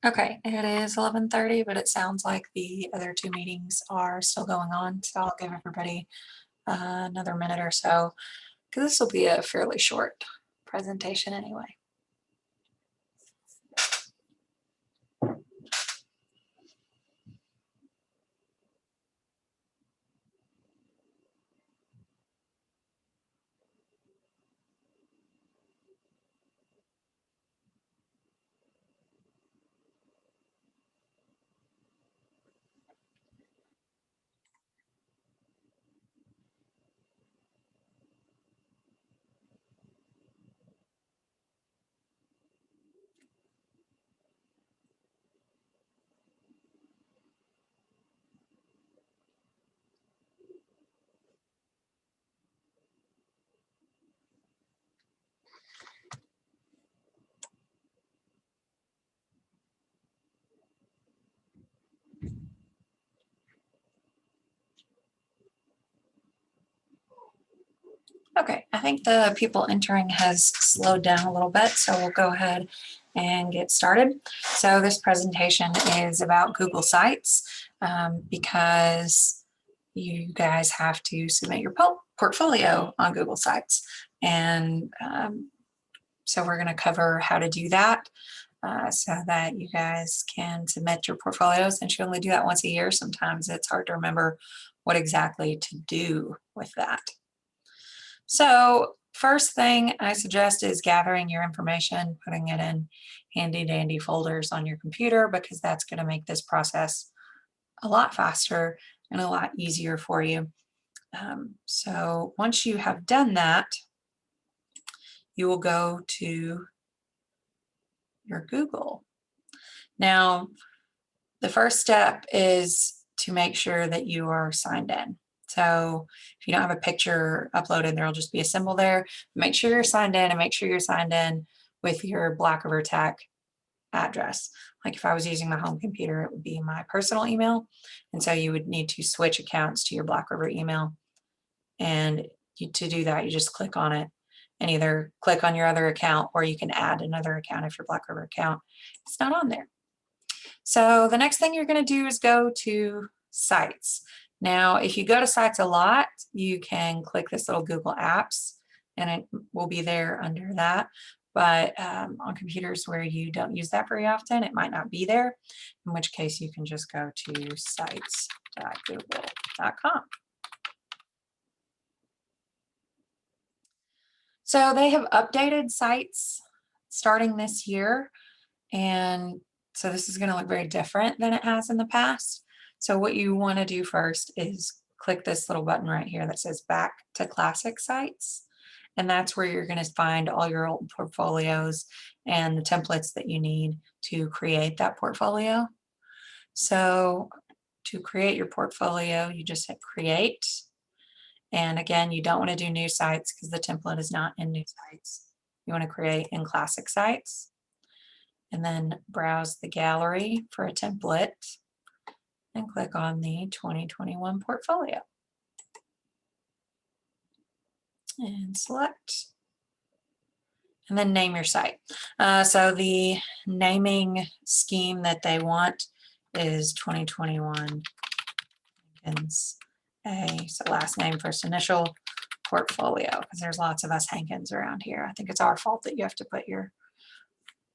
Okay, it is 11:30, but it sounds like the other two meetings are still going on, so I'll give everybody another minute or so, because this will be a fairly short presentation anyway. Okay, I think the people entering has slowed down a little bit, so we'll go ahead and get started. So this presentation is about Google Sites because you guys have to submit your portfolio on Google Sites. And so we're going to cover how to do that so that you guys can submit your portfolios. And you only do that once a year. Sometimes it's hard to remember what exactly to do with that. So first thing I suggest is gathering your information, putting it in handy dandy folders on your computer, because that's going to make this process a lot faster and a lot easier for you. So once you have done that, you will go to your Google. Now, the first step is to make sure that you are signed in. So if you don't have a picture uploaded, there will just be a symbol there. Make sure you're signed in, and make sure you're signed in with your Black River Tech address. Like if I was using my home computer, it would be my personal email. And so you would need to switch accounts to your Black River email. And to do that, you just click on it and either click on your other account, or you can add another account if your Black River account is not on there. So the next thing you're going to do is go to Sites. Now, if you go to Sites a lot, you can click this little Google Apps, and it will be there under that. But on computers where you don't use that very often, it might not be there, in which case you can just go to sites.google.com. So they have updated Sites starting this year, and so this is going to look very different than it has in the past. So what you want to do first is click this little button right here that says Back to Classic Sites. And that's where you're going to find all your old portfolios and the templates that you need to create that portfolio. So to create your portfolio, you just hit Create. And again, you don't want to do New Sites because the template is not in New Sites. You want to create in Classic Sites, and then browse the gallery for a template and click on the 2021 portfolio and select, and then name your site. So the naming scheme that they want is 2021 Hankins A, so last name, first initial, portfolio, because there's lots of us Hankins around here. I think it's our fault that you have to put your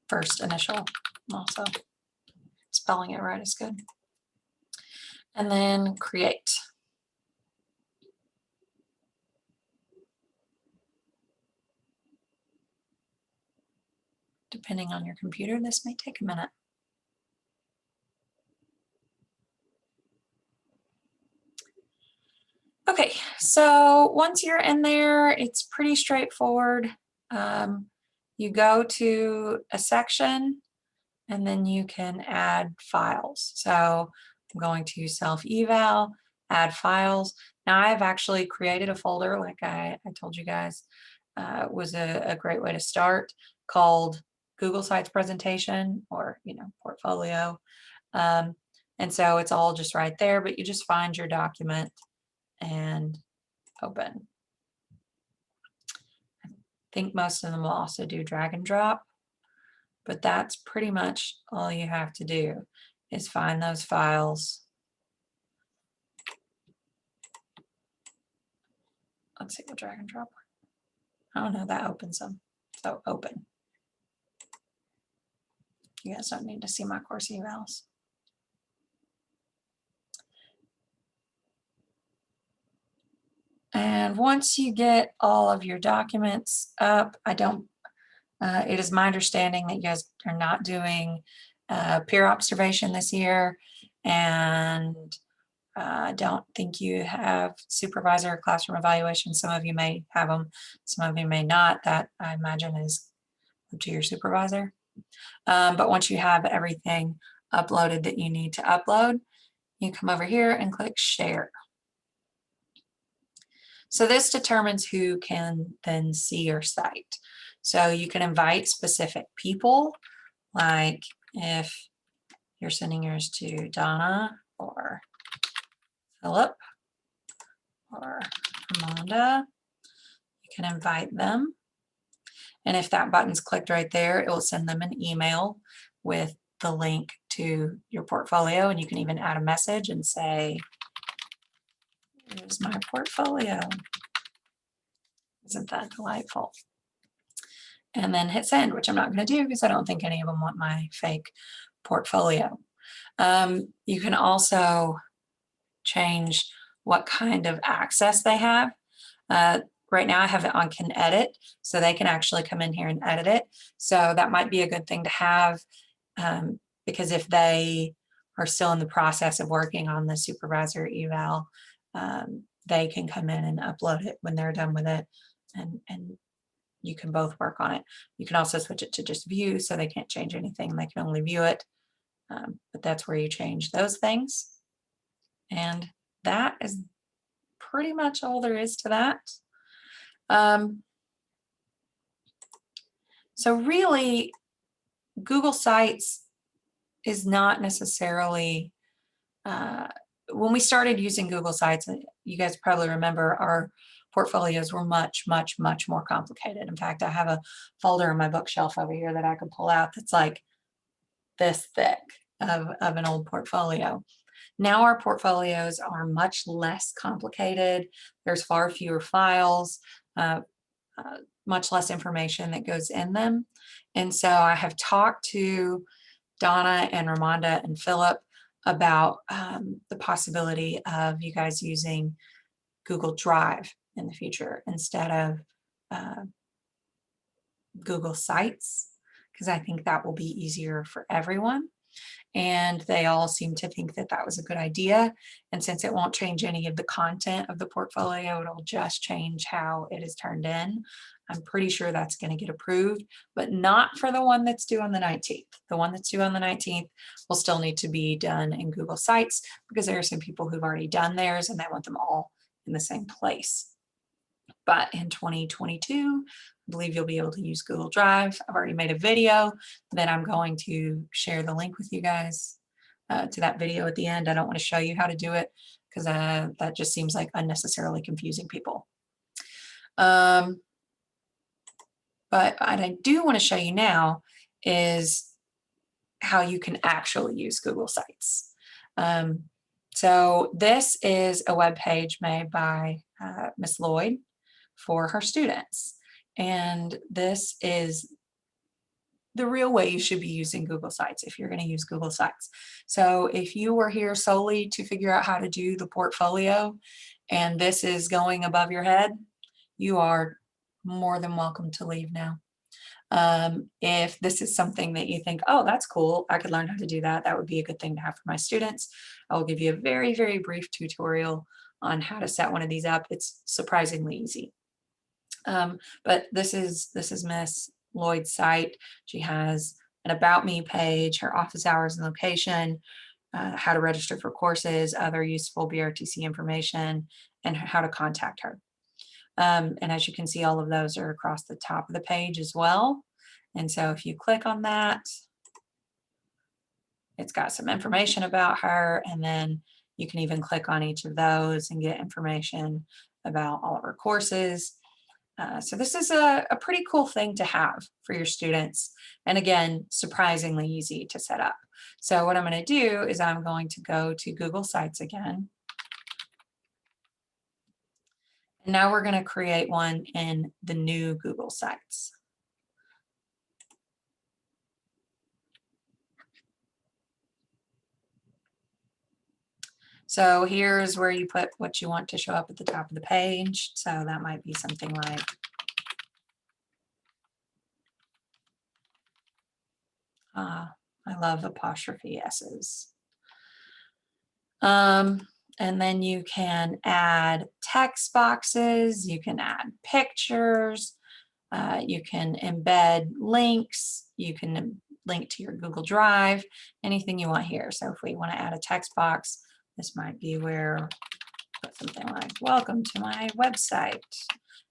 first initial also. Spelling it right is good. And then create. Depending on your computer, this may take a minute. Okay, so once you're in there, it's pretty straightforward. You go to a section and then you can add files. So I'm going to self-eval, add files. Now I've actually created a folder, like I told you guys, was a great way to start, called Google Sites Presentation, or portfolio. And so it's all just right there, but you just find your document and open. I think most of them will also do drag and drop, But that's pretty much all you have to do is find those files. Let's see, we'll drag and drop. Oh no, that opens them. So open. You guys don't need to see my course evals. And once you get all of your documents up, it is my understanding that you guys are not doing peer observation this year, and I don't think you have supervisor classroom evaluation. Some of you may have them, some of you may not. That I imagine is up to your supervisor. But once you have everything uploaded that you need to upload, you come over here and click share. So this determines who can then see your site. So you can invite specific people, like if you're sending yours to Donna or Philip or Amanda, you can invite them. And if that button's clicked right there, it will send them an email with the link to your portfolio. And you can even add a message and say, here's my portfolio. Isn't that delightful? And then hit send, which I'm not going to do because I don't think any of them want my fake portfolio. You can also change what kind of access they have. Right now I have it on can edit, so they can actually come in here and edit it. So that might be a good thing to have, because if they are still in the process of working on the supervisor eval, they can come in and upload it when they're done with it, and you can both work on it. You can also switch it to just view, so they can't change anything, they can only view it. But that's where you change those things. And that is pretty much all there is to that. So really, Google Sites is not necessarily, when we started using Google Sites, you guys probably remember our portfolios were much, much, much more complicated. In fact, I have a folder on my bookshelf over here that I could pull out that's like this thick of an old portfolio. Now our portfolios are much less complicated. There's far fewer files, much less information that goes in them. And so I have talked to Donna and Ramonda and Philip about the possibility of you guys using Google Drive in the future instead of Google Sites, because I think that will be easier for everyone. And they all seem to think that that was a good idea. And since it won't change any of the content of the portfolio, it'll just change how it is turned in. I'm pretty sure that's going to get approved, but not for the one that's due on the 19th. The one that's due on the 19th will still need to be done in Google Sites because there are some people who've already done theirs and they want them all in the same place. But in 2022, I believe you'll be able to use Google Drive. I've already made a video that I'm going to share the link with you guys to that video at the end. I don't want to show you how to do it because that just seems like unnecessarily confusing people. But what I do want to show you now is how you can actually use Google Sites. So this is a web page made by Miss Lloyd for her students. And this is the real way you should be using Google Sites if you're going to use Google Sites. So if you were here solely to figure out how to do the portfolio and this is going above your head, you are more than welcome to leave now. If this is something that you think, oh, that's cool, I could learn how to do that, that would be a good thing to have for my students, I will give you a very, very brief tutorial on how to set one of these up. It's surprisingly easy. But this is Miss Lloyd's site. She has an About Me page, her office hours and location, how to register for courses, other useful BRTC information, and how to contact her. And as you can see, all of those are across the top of the page as well. And so if you click on that, it's got some information about her, and then you can even click on each of those and get information about all of her courses. So this is a pretty cool thing to have for your students. And again, surprisingly easy to set up. So what I'm going to do is I'm going to go to Google Sites again. And now we're going to create one in the new Google Sites. So here's where you put what you want to show up at the top of the page. So that might be something like I love apostrophe S's. And then you can add text boxes, you can add pictures, you can embed links, you can link to your Google Drive, anything you want here. So if we want to add a text box, this might be where put something like welcome to my website.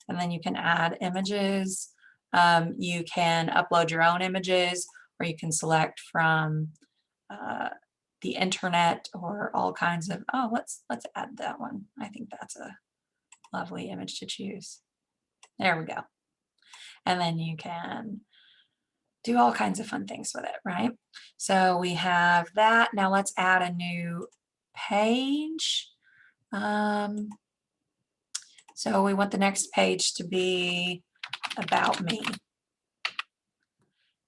And then you can add images. You can upload your own images, or you can select from the internet or all kinds of, oh, let's add that one. I think that's a lovely image to choose. There we go. And then you can do all kinds of fun things with it, right? So we have that. Now let's add a new page. So we want the next page to be about me.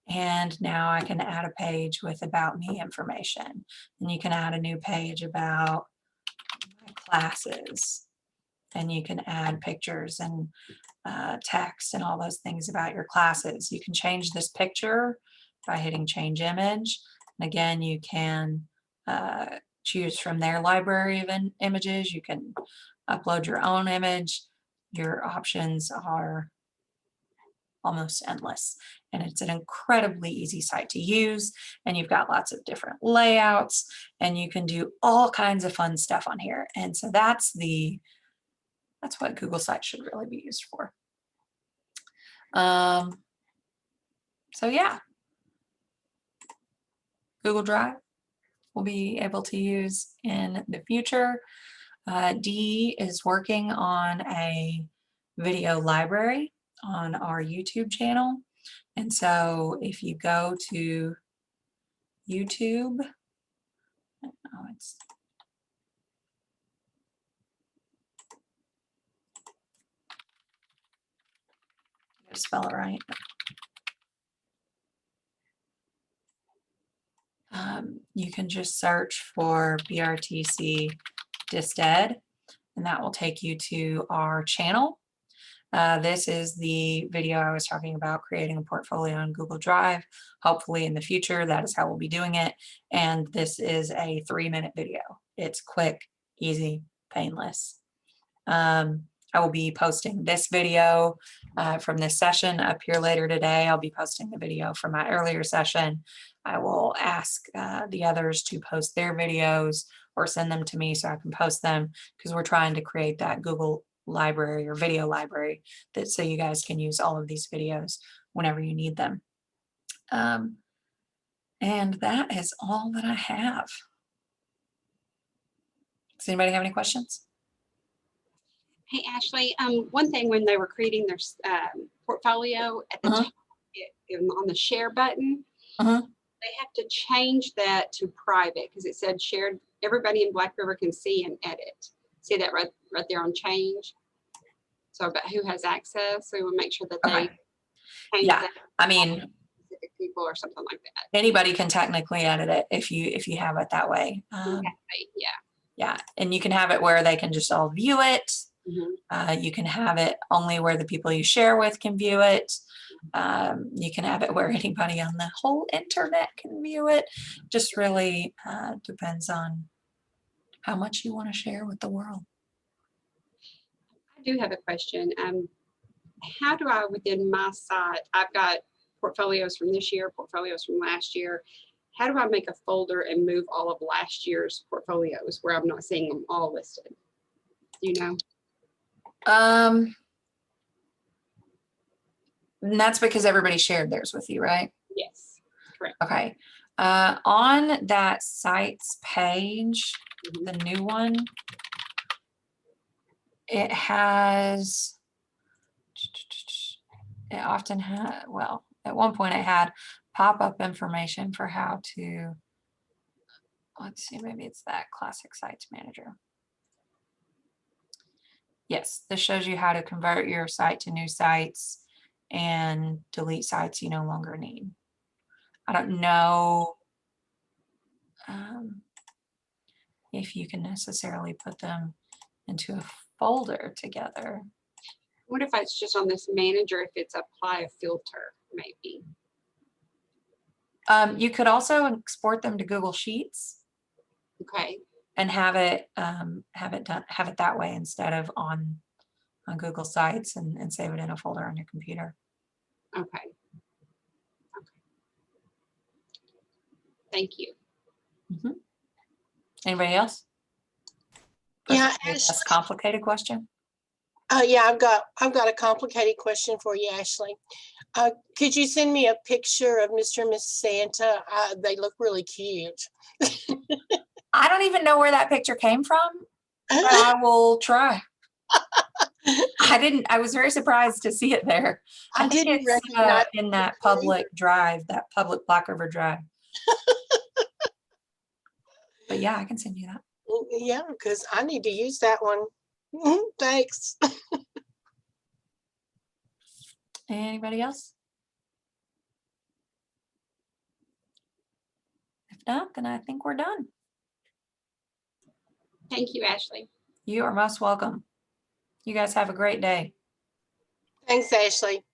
And now I can add a page with about me information. And you can add a new page about my classes. And you can add pictures and text and all those things about your classes. You can change this picture by hitting change image. And again, you can choose from their library of images. You can upload your own image. Your options are almost endless, and it's an incredibly easy site to use, and you've got lots of different layouts, and you can do all kinds of fun stuff on here. And so that's what Google Sites should really be used for. So yeah, Google Drive we'll be able to use in the future. Dee is working on a video library on our YouTube channel. And so if you go to YouTube, oh, it's I gotta spell it right. You can just search for BRTC DistEd, and that will take you to our channel. This is the video I was talking about, creating a portfolio on Google Drive. Hopefully in the future, that is how we'll be doing it. And this is a 3-minute video. It's quick, easy, painless. I will be posting this video from this session up here later today. I'll be posting the video from my earlier session. I will ask the others to post their videos or send them to me so I can post them, because we're trying to create that Google library or video library that so you guys can use all of these videos whenever you need them. And that is all that I have. Does anybody have any questions? Hey, Ashley, one thing when they were creating their portfolio at the top, on the share button, they have to change that to private because it said shared. Everybody in Black River can see and edit. See that right there on change. So about who has access. So we will make sure that they change that. I mean, specific people or something like that. Anybody can technically edit it if you have it that way. Yeah, and you can have it where they can just all view it. You can have it only where the people you share with can view it. You can have it where anybody on the whole internet can view it. Just really depends on how much you want to share with the world. I do have a question. How do I, within my site, I've got portfolios from this year, portfolios from last year. How do I make a folder and move all of last year's portfolios where I'm not seeing them all listed? Do you know? And that's because everybody shared theirs with you, right? Yes, correct. Okay. On that sites page, the new one, it has it often had, well, at one point it had pop-up information for how to, let's see, maybe it's that classic sites manager. Yes, this shows you how to convert your site to new sites and delete sites you no longer need. I don't know if you can necessarily put them into a folder together. What if it's just on this manager, if it's apply a filter, maybe? You could also export them to Google Sheets Okay. and have it that way instead of on Google Sites, and save it in a folder on your computer. Okay. Thank you. Anybody else? Yeah, A less complicated question. Yeah, I've got a complicated question for you, Ashley. Could you send me a picture of Mr. and Miss Santa? They look really cute. I don't even know where that picture came from, but I will try. I was very surprised to see it there. I think didn't it's recognize in that public drive, that public Black River drive. But yeah, I can send you that. Yeah, because I need to use that one. Thanks. Anybody else? If not, then I think we're done. Thank you, Ashley. You are most welcome. You guys have a great day. Thanks, Ashley.